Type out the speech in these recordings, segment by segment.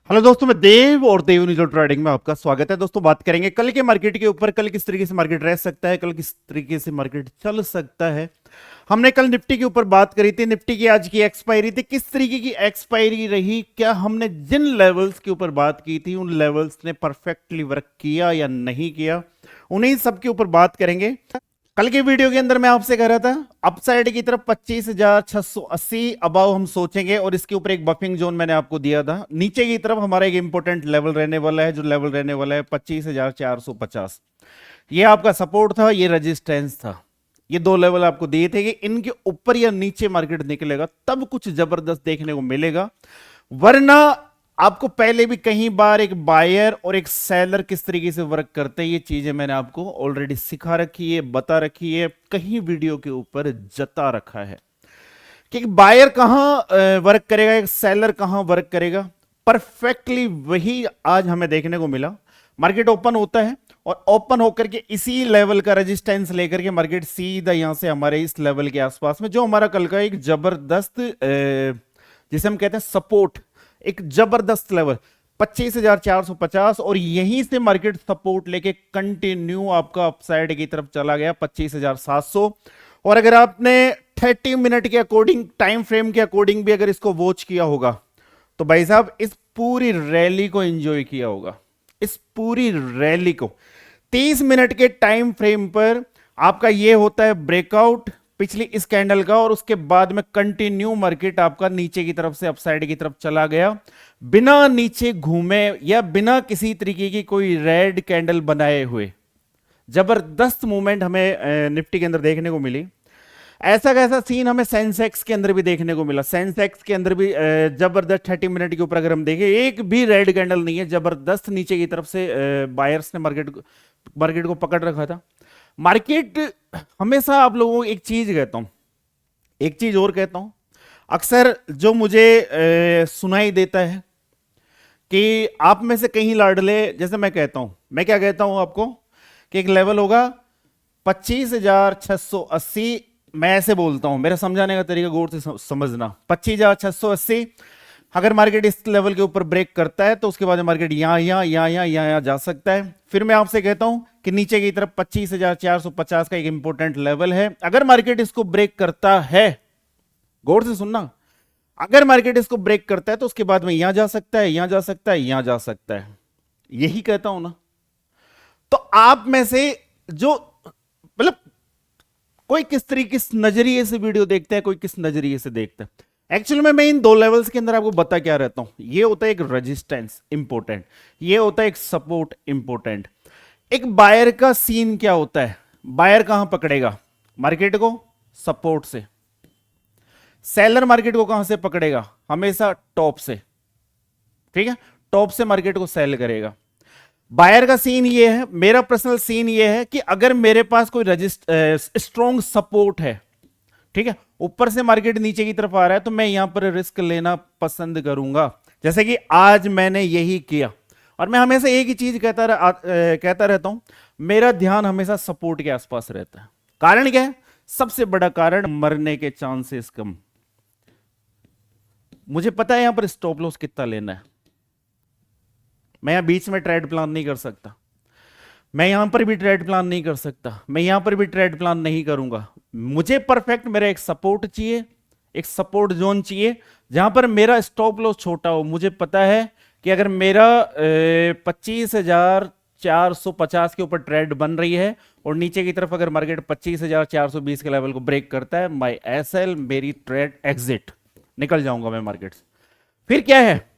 Hello दोस्तों, मैं देव और देव न्यूज़ ट्रेडिंग में आपका स्वागत है। दोस्तों, बात करेंगे कल के मार्केट के ऊपर। कल किस तरीके से मार्केट रह सकता है, कल किस तरीके से मार्केट चल सकता है। हमने कल निफ्टी के ऊपर बात करी थी। निफ्टी की आज की एक्सपायरी थी, किस तरीके की एक्सपायरी रही, क्या हमने जिन लेवल्स के ऊपर बात की थी उन लेवल्स ने परफेक्टली वर्क किया या नहीं किया, उन्हीं सब के ऊपर बात करेंगे। कल के वीडियो के अंदर मैं आपसे कह रहा था अपसाइड की तरफ 25,680 अबाव हम सोचेंगे और इसके ऊपर एक बफिंग जोन मैंने आपको दिया था। नीचे की तरफ हमारा एक इंपॉर्टेंट लेवल रहने वाला है, जो लेवल रहने वाला है 25,450। ये आपका सपोर्ट था, ये रेजिस्टेंस था। ये दो लेवल आपको दिए थे कि इनके ऊपर या नीचे मार्केट निकलेगा तब कुछ जबरदस्त देखने को मिलेगा, वरना आपको पहले भी कई बार एक बायर और एक सेलर किस तरीके से वर्क करते हैं, ये चीजें मैंने आपको ऑलरेडी सिखा रखी है, बता रखी है, कहीं वीडियो के ऊपर जता रखा है कि बायर कहां वर्क करेगा, एक सेलर कहां वर्क करेगा। परफेक्टली वही आज हमें देखने को मिला। मार्केट ओपन होता है और ओपन होकर के इसी लेवल का रेजिस्टेंस लेकर के मार्केट सीधा यहां से हमारे इस लेवल के आसपास में, जो हमारा कल का एक जबरदस्त जिसे हम कहते हैं सपोर्ट, एक जबरदस्त लेवल 25,450, और यहीं से मार्केट सपोर्ट लेके कंटिन्यू आपका अपसाइड की तरफ चला गया 25,700। और अगर आपने 30 मिनट के अकॉर्डिंग, टाइम फ्रेम के अकॉर्डिंग भी अगर इसको वॉच किया होगा तो भाई साहब इस पूरी रैली को एंजॉय किया होगा। इस पूरी रैली को 30 मिनट के टाइम फ्रेम पर आपका ये होता है ब्रेकआउट पिछली इस कैंडल का, और उसके बाद में कंटिन्यू मार्केट आपका नीचे की तरफ से अपसाइड की तरफ चला गया, बिना नीचे घूमे या बिना किसी तरीके की कोई रेड कैंडल बनाए हुए। जबरदस्त मूवमेंट हमें निफ्टी के अंदर देखने को मिली। ऐसा कैसा सीन हमें सेंसेक्स के अंदर भी देखने को मिला। सेंसेक्स के अंदर भी जबरदस्त 30 मिनट के ऊपर अगर हम देखें, एक भी रेड कैंडल नहीं है, जबरदस्त नीचे की तरफ से बायर्स ने मार्केट को पकड़ रखा था। मार्केट हमेशा आप लोगों को एक चीज कहता हूं, एक चीज और कहता हूं, अक्सर जो मुझे सुनाई देता है कि आप में से कहीं लाडले, जैसे मैं कहता हूं, मैं क्या कहता हूं आपको कि एक लेवल होगा 25,680। मैं ऐसे बोलता हूं, मेरा समझाने का तरीका गौर से समझना। 25,680 अगर मार्केट इस लेवल के ऊपर ब्रेक करता है तो उसके बाद मार्केट यहां जा सकता है। फिर मैं आपसे कहता हूं कि नीचे की तरफ 25,450 का एक इंपॉर्टेंट लेवल है। अगर मार्केट इसको ब्रेक करता है, गौर से सुनना, अगर मार्केट इसको ब्रेक करता है तो उसके बाद में यहां जा सकता है, यहां जा सकता है, यहां जा सकता है। यही कहता हूं ना। तो आप में से जो, मतलब कोई किस तरीके, किस नजरिए से वीडियो देखता है, कोई किस नजरिए से देखता है। एक्चुअली में मैं इन दो लेवल्स के अंदर आपको बता क्या रहता हूं। ये होता है एक रेजिस्टेंस इंपॉर्टेंट, ये होता है एक सपोर्ट इंपॉर्टेंट। एक बायर का सीन क्या होता है, बायर कहां पकड़ेगा मार्केट को? सपोर्ट से। सेलर मार्केट को कहां से पकड़ेगा? हमेशा टॉप से। ठीक है, टॉप से मार्केट को सेल करेगा। बायर का सीन ये है, मेरा पर्सनल सीन ये है कि अगर मेरे पास कोई स्ट्रॉन्ग सपोर्ट है, ठीक है, ऊपर से मार्केट नीचे की तरफ आ रहा है, तो मैं यहां पर रिस्क लेना पसंद करूंगा, जैसे कि आज मैंने यही किया। और मैं हमेशा एक ही चीज कहता रहता हूं, मेरा ध्यान हमेशा सपोर्ट के आसपास रहता है। कारण क्या है? सबसे बड़ा कारण, मरने के चांसेस कम। मुझे पता है यहां पर स्टॉप लॉस कितना लेना है। मैं यहां बीच में ट्रेड प्लान नहीं कर सकता, मैं यहां पर भी ट्रेड प्लान नहीं कर सकता, मैं यहां पर भी ट्रेड प्लान नहीं करूंगा। मुझे परफेक्ट मेरा एक सपोर्ट चाहिए, एक सपोर्ट जोन चाहिए जहां पर मेरा स्टॉप लॉस छोटा हो। मुझे पता है कि अगर मेरा 25,450 के ऊपर ट्रेड बन रही है और नीचे की तरफ अगर मार्केट 25,420 के लेवल को ब्रेक करता है, माई एसएल, मेरी ट्रेड एग्जिट, निकल जाऊंगा मैं मार्केट से। फिर क्या है,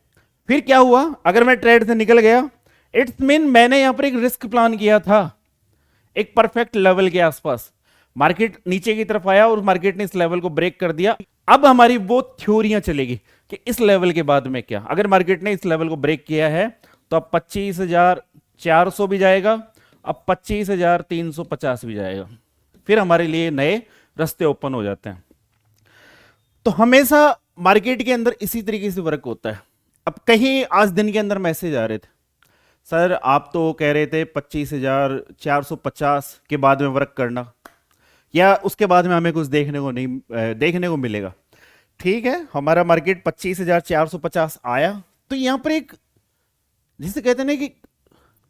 फिर क्या हुआ? अगर मैं ट्रेड से निकल गया, इट्स मीन मैंने यहां पर एक रिस्क प्लान किया था एक परफेक्ट लेवल के आसपास। मार्केट नीचे की तरफ आया और मार्केट ने इस लेवल को ब्रेक कर दिया। अब हमारी वो थ्योरियां चलेगी कि इस लेवल के बाद में क्या, अगर मार्केट ने इस लेवल को ब्रेक किया है तो अब 25,400 भी जाएगा, अब 25,350 भी जाएगा। फिर हमारे लिए नए रास्ते ओपन हो जाते हैं। तो हमेशा मार्केट के अंदर इसी तरीके से वर्क होता है। अब कहीं आज दिन के अंदर मैसेज आ रहे थे, सर आप तो कह रहे थे 25,450 के बाद में वर्क करना, या उसके बाद में हमें कुछ देखने को मिलेगा। ठीक है, हमारा मार्केट 25,450 आया, तो यहां पर एक जिसे कहते हैं ना कि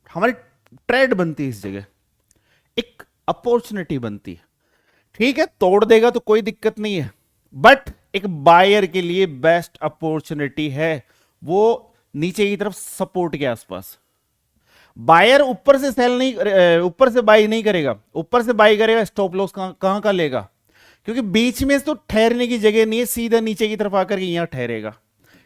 हमारी ट्रेड बनती है इस जगह, एक अपॉर्चुनिटी बनती है। ठीक है, तोड़ देगा तो कोई दिक्कत नहीं है, बट एक बायर के लिए बेस्ट अपॉर्चुनिटी है वो नीचे की तरफ सपोर्ट के आसपास। बायर ऊपर से सेल नहीं, ऊपर से बाई नहीं करेगा। ऊपर से बाई करेगा स्टॉप लॉस कहां का लेगा, क्योंकि बीच में तो ठहरने की जगह नहीं है, सीधा नीचे की तरफ आकर के यहां ठहरेगा।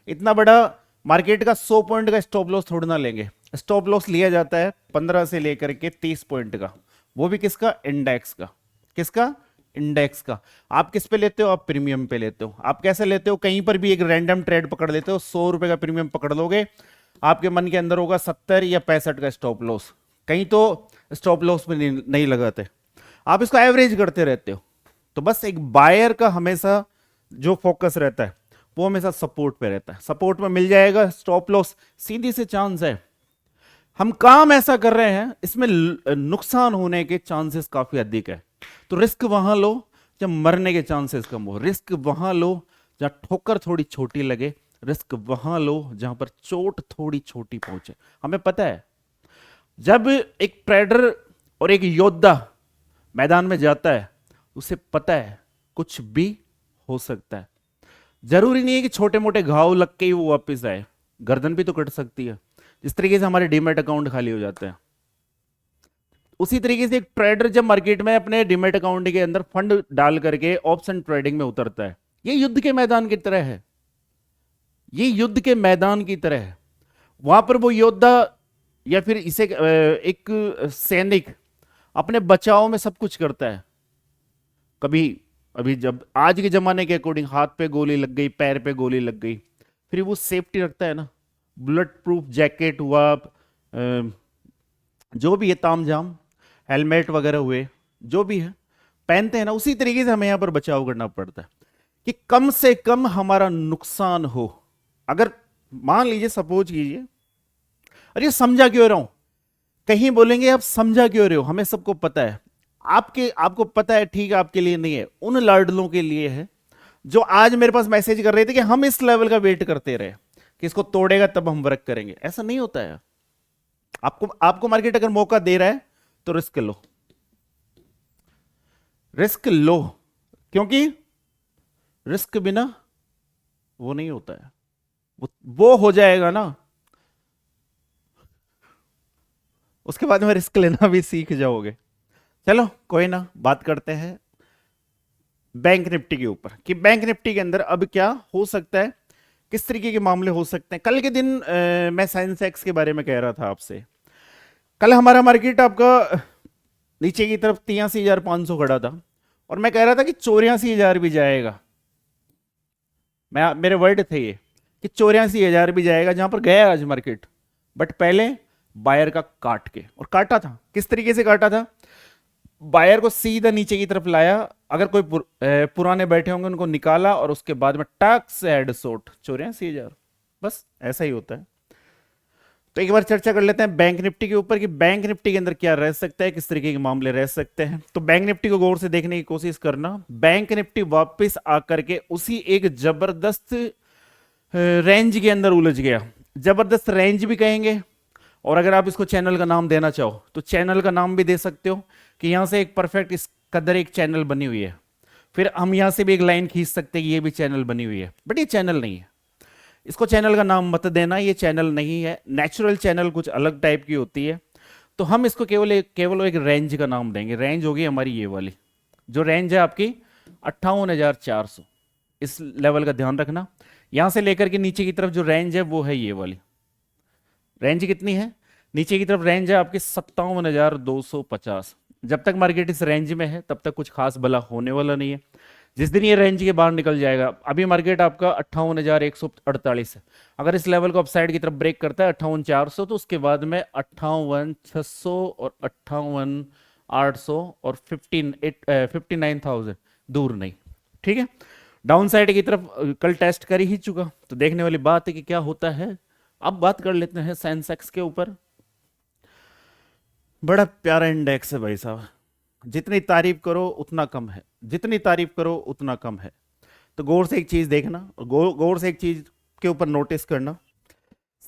इतना बड़ा मार्केट का 100 पॉइंट का स्टॉप लॉस थोड़ी ना लेंगे। स्टॉप लॉस लिया जाता है 15 से लेकर के 30 पॉइंट का, वो भी किसका, इंडेक्स का। किसका, इंडेक्स का। आप किस पे लेते हो, आप प्रीमियम पे लेते हो। आप कैसे लेते हो, कहीं पर भी एक रैंडम ट्रेड पकड़ लेते हो, 100 रुपए का प्रीमियम पकड़ लोगे, आपके मन के अंदर होगा 70 या 65 का स्टॉप लॉस, कहीं तो स्टॉप लॉस में नहीं लगाते, आप इसको एवरेज करते रहते हो। तो बस एक बायर का हमेशा जो फोकस रहता है वो हमेशा सपोर्ट पे रहता है। सपोर्ट में मिल जाएगा स्टॉप लॉस, सीधी से चांस है। हम काम ऐसा कर रहे हैं इसमें नुकसान होने के चांसेस काफी अधिक है, तो रिस्क वहां लो जब मरने के चांसेस कम हो। रिस्क वहां लो जहां ठोकर थोड़ी छोटी लगे, रिस्क वहां लो जहां पर चोट थोड़ी छोटी पहुंचे। हमें पता है जब एक ट्रेडर और एक योद्धा मैदान में जाता है उसे पता है कुछ भी हो सकता है। जरूरी नहीं है कि छोटे मोटे घाव लग के ही वो वापस आए, गर्दन भी तो कट सकती है। जिस तरीके से हमारे डीमैट अकाउंट खाली हो जाते हैं, उसी तरीके से एक ट्रेडर जब मार्केट में अपने डीमैट अकाउंट के अंदर फंड डाल करके ऑप्शन ट्रेडिंग में उतरता है, ये युद्ध के मैदान की तरह है। ये युद्ध के मैदान की तरह है। वहां पर वो योद्धा या फिर इसे एक सैनिक अपने बचाव में सब कुछ करता है। कभी अभी जब आज के जमाने के अकॉर्डिंग हाथ पे गोली लग गई, पैर पे गोली लग गई, फिर वो सेफ्टी रखता है ना, बुलेट प्रूफ जैकेट हुआ, जो भी है तामझाम, हेलमेट वगैरह हुए, जो भी है पहनते हैं ना, उसी तरीके से हमें यहां पर बचाव करना पड़ता है कि कम से कम हमारा नुकसान हो। अगर मान लीजिए, सपोज कीजिए, अरे समझा क्यों रहा हूं, कहीं बोलेंगे आप समझा क्यों रहे हो, हमें सबको पता है, आपको पता है, ठीक है, आपके लिए नहीं है, उन लाडलों के लिए है जो आज मेरे पास मैसेज कर रहे थे कि हम इस लेवल का वेट करते रहे कि इसको तोड़ेगा तब हम वर्क करेंगे। ऐसा नहीं होता है। आपको मार्केट अगर मौका दे रहा है तो रिस्क लो, रिस्क लो, क्योंकि रिस्क बिना वो नहीं होता है। वो हो जाएगा ना, उसके बाद में रिस्क लेना भी सीख जाओगे। चलो कोई ना, बात करते हैं बैंक निफ्टी के ऊपर कि बैंक निफ्टी के अंदर अब क्या हो सकता है, किस तरीके के मामले हो सकते हैं। कल के दिन मैं सेंसेक्स के बारे में कह रहा था आपसे। कल हमारा मार्केट आपका नीचे की तरफ 83,500 खड़ा था और मैं कह रहा था कि 84,000 भी जाएगा। मेरे वर्ड थे ये कि 84,000 भी जाएगा, जहां पर गया आज मार्केट, बट पहले बायर का काट के, और काटा था किस तरीके से काटा था, बायर को सीधा नीचे की तरफ लाया, अगर कोई पुराने बैठे होंगे उनको निकाला और उसके बाद में टक से हेड शॉट 84,000। बस ऐसा ही होता है। तो एक बार चर्चा कर लेते हैं बैंक निफ्टी के ऊपर कि बैंक निफ्टी के अंदर क्या रह सकता है, किस तरीके के मामले रह सकते हैं। तो बैंक निफ्टी को गौर से देखने की कोशिश करना। बैंक निफ्टी वापस आकर के उसी एक जबरदस्त रेंज के अंदर उलझ गया। जबरदस्त रेंज भी कहेंगे, और अगर आप इसको चैनल का नाम देना चाहो तो चैनल का नाम भी दे सकते हो कि यहां से एक परफेक्ट इस कदर एक चैनल बनी हुई है। फिर हम यहां से भी एक लाइन खींच सकते हैं कि ये भी चैनल बनी हुई है, बट ये चैनल नहीं है। इसको चैनल का नाम मत देना, ये चैनल नहीं है। नेचुरल चैनल कुछ अलग टाइप की होती है, तो हम इसको केवल एक रेंज का नाम देंगे। रेंज होगी हमारी ये वाली, जो रेंज है आपकी 58,400, इस लेवल का ध्यान रखना। यहां से लेकर के नीचे की तरफ जो रेंज है वो है ये वाली रेंज। कितनी है नीचे की तरफ रेंज है आपकी 57,250। जब तक मार्केट इस रेंज में है तब तक कुछ खास भला होने वाला नहीं है। जिस दिन ये रेंज के बाहर निकल जाएगा, अभी मार्केट आपका 58,148 है, अगर इस लेवल को अपसाइड की तरफ ब्रेक करता है 58,400, तो उसके बाद में 58,600 और 58,800 और 59,000 दूर नहीं। ठीक है, डाउन साइड की तरफ कल टेस्ट कर ही चुका, तो देखने वाली बात है कि क्या होता है। अब बात कर लेते हैं सेंसेक्स के ऊपर। बड़ा प्यारा इंडेक्स है भाई साहब, जितनी तारीफ करो उतना कम है, जितनी तारीफ करो उतना कम है। तो गौर से एक चीज देखना और गौर से एक चीज के ऊपर नोटिस करना।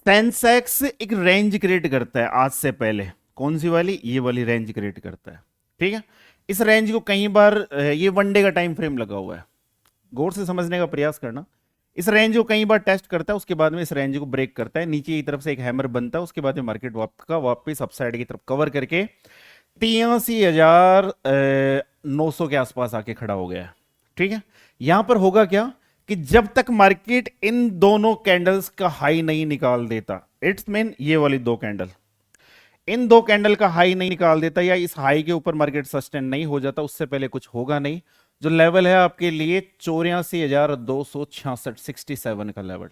सेंसेक्स एक रेंज क्रिएट करता है आज से पहले, कौन सी वाली, ये वाली रेंज क्रिएट करता है, ठीक है। इस रेंज को कई बार ये वन डे का टाइम फ्रेम लगा हुआ है, गौर से समझने का प्रयास करना। इस रेंज को कई बार टेस्ट करता है, उसके बाद में इस रेंज को ब्रेक करता है, नीचे की तरफ से एक हैमर बनता है, उसके बाद में मार्केट का वापस अपसाइड की तरफ कवर करके 83,900 के आसपास आके खड़ा हो गया है, ठीक है। यहां पर होगा क्या कि जब तक मार्केट इन दोनों कैंडल्स का हाई नहीं निकाल देता, इट्स मीन ये वाली दो कैंडल, इन दो कैंडल का हाई नहीं निकाल देता या इस हाई के ऊपर मार्केट सस्टेन नहीं हो जाता, उससे पहले कुछ होगा नहीं। जो लेवल है आपके लिए 84,266 67 का लेवल,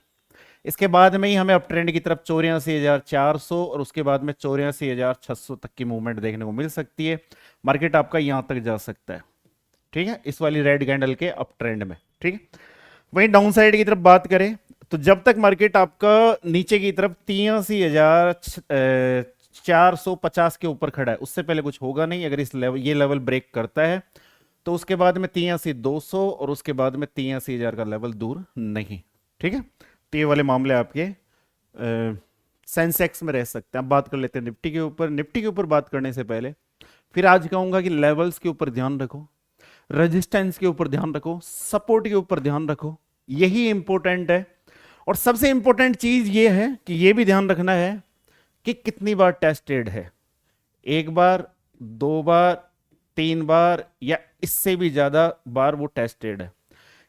इसके बाद में ही हमें अप ट्रेंड की तरफ 84,400 और उसके बाद में 84,600 तक की मूवमेंट देखने को मिल सकती है। मार्केट आपका यहां तक जा सकता है, ठीक है, इस वाली रेड कैंडल के अप ट्रेंड में, ठीक है। वहीं डाउन साइड की तरफ बात करें तो जब तक मार्केट आपका नीचे की तरफ 83,450 के ऊपर खड़ा है, उससे पहले कुछ होगा नहीं। अगर इस लेवल, ये लेवल ब्रेक करता है तो उसके बाद में 83,200 और उसके बाद में 83,000 का लेवल दूर नहीं, ठीक है। तो ये वाले मामले आपके सेंसेक्स में रह सकते हैं। अब बात कर लेते हैं निफ्टी के ऊपर। निफ्टी के ऊपर बात करने से पहले फिर आज कहूंगा कि लेवल्स के ऊपर ध्यान रखो, रेजिस्टेंस के ऊपर ध्यान रखो, सपोर्ट के ऊपर ध्यान रखो, यही इंपॉर्टेंट है। और सबसे इंपॉर्टेंट चीज ये है कि ये भी ध्यान रखना है कि कितनी बार टेस्टेड है, एक बार, दो बार, तीन बार या इससे भी ज्यादा बार वो टेस्टेड है।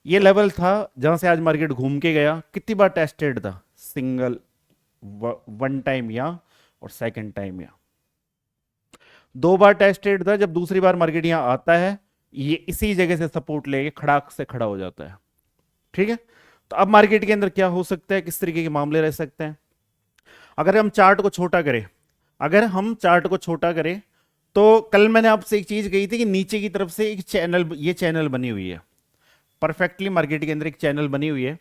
ये लेवल था जहां से आज मार्केट घूम के गया, कितनी बार टेस्टेड था, सिंगल, वन टाइम या और सेकंड टाइम या, दो बार टेस्टेड था। जब दूसरी बार मार्केट यहां आता है, ये इसी जगह से सपोर्ट लेके खड़ाक से खड़ा हो जाता है, ठीक है। तो अब मार्केट के अंदर क्या हो सकता है, किस तरीके के मामले रह सकते हैं। अगर हम चार्ट को छोटा करें, अगर हम चार्ट को छोटा करें तो कल मैंने आपसे एक चीज कही थी कि नीचे की तरफ से एक चैनल, ये चैनल बनी हुई है परफेक्टली, मार्केट के अंदर एक चैनल बनी हुई है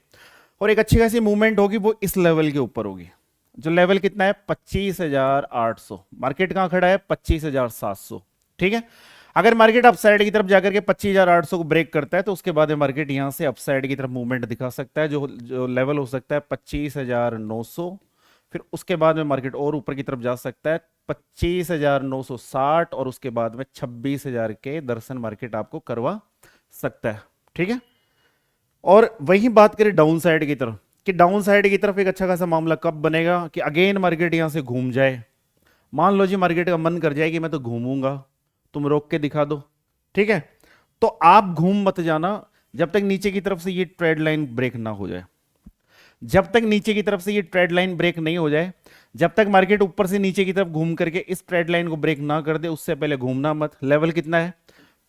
और एक अच्छी खासी मूवमेंट होगी, वो इस लेवल के ऊपर होगी। जो लेवल कितना है 25,800, मार्केट कहां खड़ा है 25,700, ठीक है। अगर मार्केट अपसाइड की तरफ जाकर के 25,800 को ब्रेक करता है तो उसके बाद मार्केट यहां से अपसाइड की तरफ मूवमेंट दिखा सकता है, जो लेवल हो सकता है 25,900। फिर उसके बाद में मार्केट और ऊपर की तरफ जा सकता है 25,960 और उसके बाद में 26,000 के दर्शन मार्केट आपको करवा सकता है, ठीक है। और वही बात करें डाउन साइड की तरफ, कि डाउन साइड की तरफ एक अच्छा खासा मामला कब बनेगा कि अगेन मार्केट यहां से घूम जाए। मान लो जी मार्केट का मन कर जाए कि मैं तो घूमूंगा, तुम रोक के दिखा दो, ठीक है। तो आप घूम मत जाना जब तक नीचे की तरफ से ये ट्रेड लाइन ब्रेक ना हो जाए। जब तक नीचे की तरफ से ये ट्रेड लाइन ब्रेक नहीं हो जाए, जब तक मार्केट ऊपर से नीचे की तरफ घूम करके इस ट्रेड लाइन को ब्रेक ना कर दे, उससे पहले घूमना मत। लेवल कितना है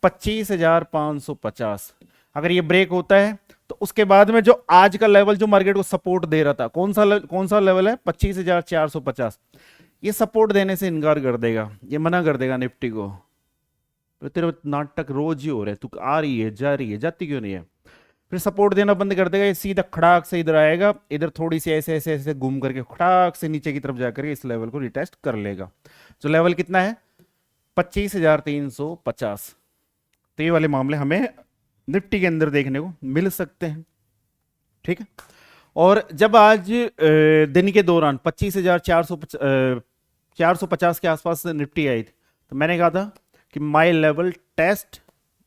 25,550। अगर ये ब्रेक होता है तो उसके बाद में जो आज का लेवल जो मार्केट को सपोर्ट दे रहा था, कौन सा लेवल है 25,450, ये सपोर्ट देने से इनकार कर देगा, ये मना कर देगा निफ्टी को। तो तेरे नाटक रोज ही हो रहे, तू आ रही है जा रही है, जाती क्यों नहीं है। फिर सपोर्ट देना बंद कर देगा, ये सीधा खड़ाक से इधर आएगा, इधर थोड़ी सी ऐसे ऐसे ऐसे घूम करके खड़ाक से नीचे की तरफ जाकर इस लेवल को रिटेस्ट कर लेगा। जो लेवल कितना है 25,350। तो ये वाले मामले हमें निफ्टी के अंदर देखने को मिल सकते हैं, ठीक है। और जब आज दिन के दौरान 25,450 के आसपास निफ्टी आई थी तो मैंने कहा था कि माई लेवल टेस्ट,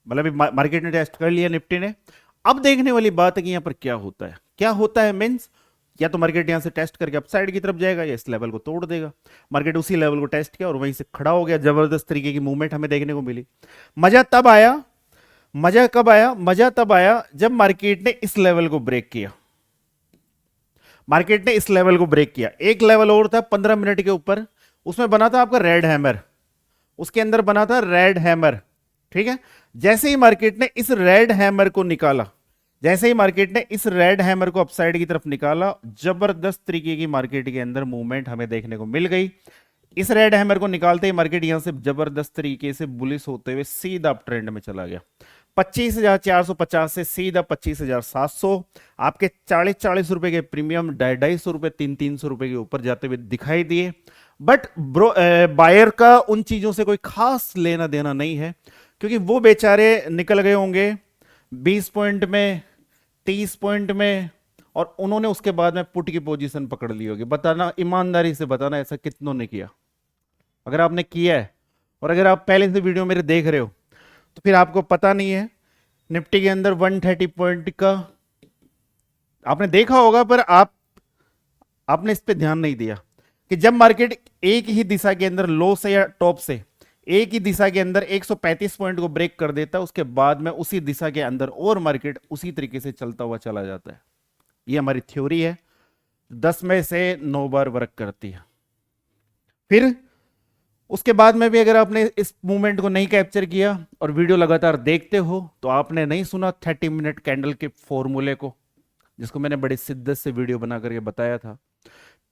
मतलब मार्केट ने टेस्ट कर लिया निफ्टी ने। अब देखने वाली बात है कि यहां पर क्या होता है, क्या होता है मींस या तो मार्केट यहां से टेस्ट करके अपसाइड की तरफ जाएगा या इस लेवल को तोड़ देगा। मार्केट उसी लेवल को टेस्ट किया और वहीं से खड़ा हो गया, जबरदस्त तरीके की मूवमेंट हमें देखने को मिली। मजा तब आया, मजा कब आया, मजा तब आया जब मार्केट ने इस लेवल को ब्रेक किया। मार्केट ने इस लेवल को ब्रेक किया, एक लेवल और था 15 मिनट के ऊपर, उसमें बना था आपका रेड हैमर, उसके अंदर बना था रेड हैमर, ठीक है। जैसे ही मार्केट ने इस रेड हैमर को निकाला, जैसे ही मार्केट ने इस रेड हैमर को अपसाइड की तरफ निकाला, जबरदस्त तरीके की मार्केट के अंदर मूवमेंट हमें देखने को मिल गई। इस रेड हैमर को निकालते ही मार्केट यहां से जबरदस्त तरीके से बुलिश होते हुए सीधा अप ट्रेंड में चला गया। 25,450 से सीधा 25,700, आपके 40 रुपए के प्रीमियम 250 रुपए 300 रुपए के ऊपर जाते हुए दिखाई दिए। बट बायर का उन चीजों से कोई खास लेना देना नहीं है, क्योंकि वो बेचारे निकल गए होंगे 20 पॉइंट में, 30 पॉइंट में और उन्होंने उसके बाद में पुट की पोजीशन पकड़ ली होगी। बताना, ईमानदारी से बताना, ऐसा कितनों ने किया? अगर आपने किया है और अगर आप पहले से वीडियो मेरे देख रहे हो तो फिर आपको पता नहीं है निफ्टी के अंदर 130 पॉइंट का आपने देखा होगा, पर आपने इस पे ध्यान नहीं दिया कि जब मार्केट एक ही दिशा के अंदर लो से या टॉप से एक ही दिशा के अंदर 135 पॉइंट को ब्रेक कर देता है, उसके बाद में उसी दिशा के अंदर और मार्केट उसी तरीके से चलता हुआ चला जाता है। ये हमारी थ्योरी है, 10 में से 9 बार वर्क करती है। फिर उसके बाद में भी अगर आपने इस मूवमेंट को नहीं कैप्चर किया और वीडियो लगातार देखते हो तो आपने नहीं सुना 30 मिनट कैंडल के फॉर्मूले को, जिसको मैंने बड़ी शिद्दत से वीडियो बना करके बताया था।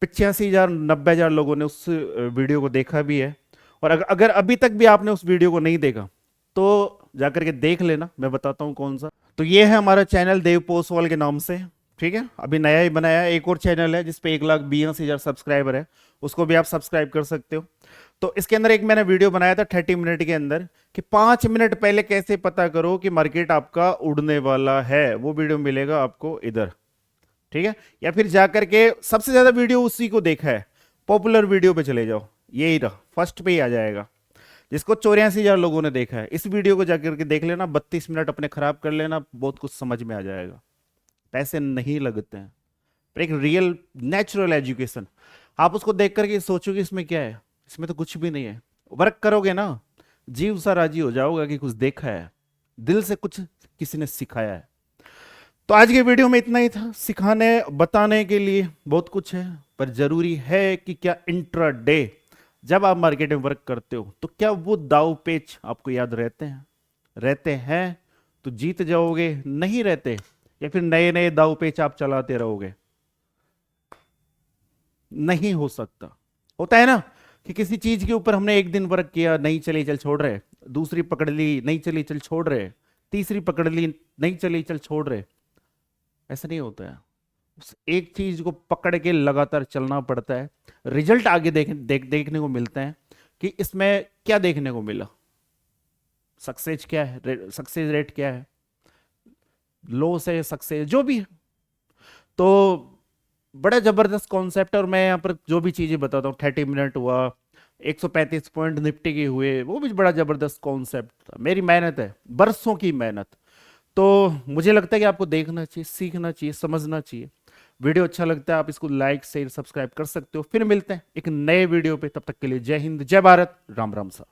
85,000 90,000 लोगों ने उस वीडियो को देखा भी है। और अगर अभी तक भी आपने उस वीडियो को नहीं देखा तो जाकर के देख लेना, मैं बताता हूं कौन सा। तो ये है हमारा चैनल देव पोसवाल के नाम से, ठीक है। अभी नया ही बनाया है। एक और चैनल है जिसपे 1,82,000 सब्सक्राइबर है, उसको भी आप सब्सक्राइब कर सकते हो। तो इसके अंदर एक मैंने वीडियो बनाया था 30 मिनट के अंदर कि 5 मिनट पहले कैसे पता करो कि मार्केट आपका उड़ने वाला है। वो वीडियो मिलेगा आपको इधर, ठीक है। या फिर जाकर के सबसे ज्यादा वीडियो उसी को देखा है, पॉपुलर वीडियो पे चले जाओ, यही रहा, फर्स्ट पे ही आ जाएगा, जिसको 84,000 लोगों ने देखा है। इस वीडियो को जाकर के देख लेना, 32 मिनट अपने खराब कर लेना, बहुत कुछ समझ में आ जाएगा। पैसे नहीं लगते हैं, पर एक रियल नेचुरल एजुकेशन, आप उसको देख करके सोचोगे इसमें क्या है, इसमें तो कुछ भी नहीं है। वर्क करोगे ना, जीव सा राजी हो जाओगा कि कुछ देखा है, दिल से कुछ किसी ने सिखाया है। तो आज के वीडियो में इतना ही था। सिखाने बताने के लिए बहुत कुछ है, पर जरूरी है कि क्या इंट्राडे जब आप मार्केट में वर्क करते हो तो क्या वो दाव पेच आपको याद रहते हैं? रहते हैं तो जीत जाओगे, नहीं रहते या फिर नए नए दाव पेच आप चलाते रहोगे, नहीं हो सकता। होता है ना कि किसी चीज के ऊपर हमने एक दिन वर्क किया, नहीं चली चल छोड़ रहे, दूसरी पकड़ ली नहीं चली चल छोड़ रहे, तीसरी पकड़ ली नहीं चली चल छोड़ रहे। ऐसा नहीं होता है, उस एक चीज को पकड़ के लगातार चलना पड़ता है। रिजल्ट आगे देखने को मिलते हैं कि इसमें क्या देखने को मिला, सक्सेस क्या है, सक्सेस रेट क्या है, लो से सक्सेस जो भी है। तो बड़ा जबरदस्त कॉन्सेप्ट है। और मैं यहाँ पर जो भी चीजें बताता हूँ, 30 मिनट हुआ, 135 पॉइंट निफ्टी के हुए, वो भी बड़ा जबरदस्त कॉन्सेप्ट था। मेरी मेहनत है, बरसों की मेहनत। तो मुझे लगता है कि आपको देखना चाहिए, सीखना चाहिए, समझना चाहिए। वीडियो अच्छा लगता है आप इसको लाइक शेयर सब्सक्राइब कर सकते हो। फिर मिलते हैं एक नए वीडियो पे, तब तक के लिए जय हिंद, जय भारत, राम राम सा।